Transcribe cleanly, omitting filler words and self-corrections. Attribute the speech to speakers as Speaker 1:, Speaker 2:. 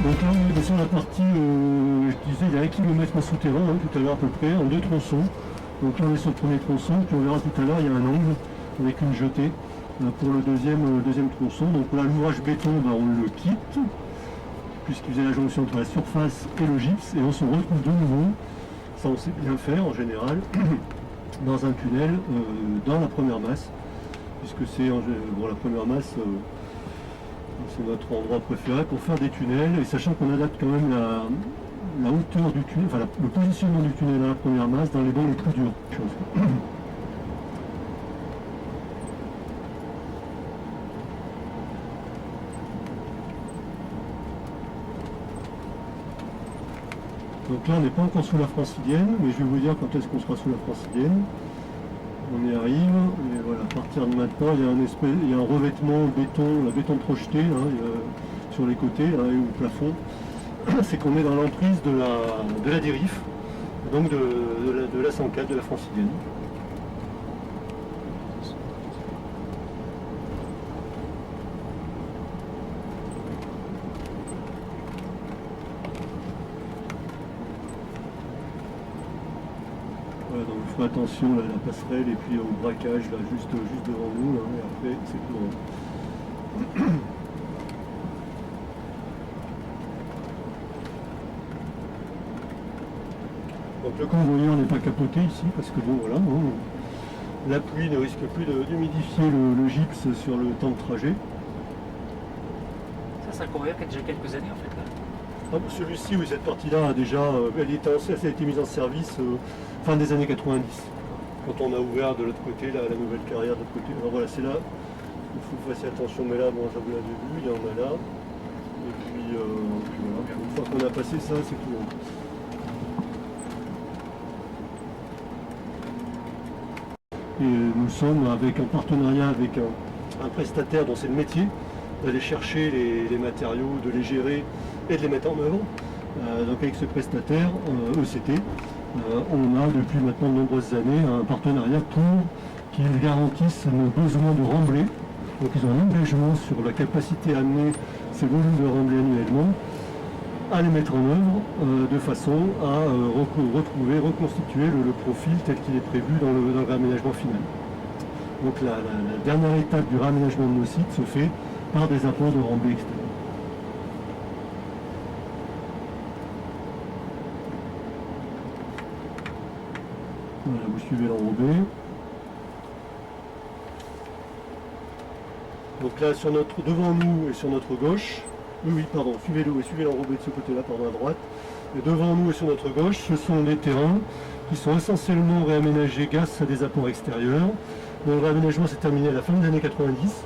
Speaker 1: Donc là, on est sur la partie, je disais, il y a 1 km en souterrain, hein, tout à l'heure à peu près, en 2 tronçons. Donc là, on est sur le premier tronçon, puis on verra tout à l'heure, il y a un angle avec une jetée pour le deuxième tronçon. Donc là, l'ouvrage béton, on le quitte, puisqu'il faisait la jonction entre la surface et le gypse, et on se retrouve de nouveau, ça on sait bien faire en général, dans un tunnel dans la première masse, puisque c'est la première masse, c'est notre endroit préféré pour faire des tunnels, et sachant qu'on adapte quand même la hauteur du tunnel, enfin le positionnement du tunnel à la première masse dans les bancs les plus durs. Donc là, on n'est pas encore sous la francidienne, mais je vais vous dire quand est-ce qu'on sera sous la francidienne. On y arrive, et voilà, à partir de maintenant, il y a un revêtement béton projeté sur les côtés et au plafond. C'est qu'on est dans l'emprise de la dérive, donc de la 104, de la francidienne. Voilà, donc il faut attention là, à la passerelle et puis au braquage là, juste devant nous, là, et après c'est tout. Donc le convoyeur n'est pas capoté ici parce que bon voilà, la pluie ne risque plus d'humidifier le gypse sur le temps de trajet.
Speaker 2: Ça, c'est un convoyeur qui a déjà quelques années en fait là.
Speaker 1: Ah, celui-ci, oui, cette partie-là a déjà elle a été mise en service fin des années 90. Quand on a ouvert de l'autre côté, la nouvelle carrière de l'autre côté. Alors voilà, c'est là, il faut que vous fassiez attention, mais là, bon, ça vous l'avez vu, il y en a là. Et puis voilà, une fois qu'on a passé ça, c'est tout. Et nous sommes en partenariat avec un prestataire dont c'est le métier d'aller chercher les matériaux, de les gérer et de les mettre en œuvre. Donc avec ce prestataire, ECT, on a depuis maintenant de nombreuses années un partenariat pour qu'ils garantissent nos besoins de remblai. Donc ils ont un engagement sur la capacité à amener ces volumes de remblai annuellement, à les mettre en œuvre de façon à reconstituer le profil tel qu'il est prévu dans le réaménagement final. Donc la dernière étape du réaménagement de nos sites se fait par des apports de remblai extérieur. Voilà, vous suivez l'enrobé. Donc là, devant nous et sur notre gauche, suivez-le et suivez l'enrobé de ce côté-là, à droite. Et devant nous et sur notre gauche, ce sont des terrains qui sont essentiellement réaménagés grâce à des apports extérieurs. Donc, le réaménagement s'est terminé à la fin des années 90.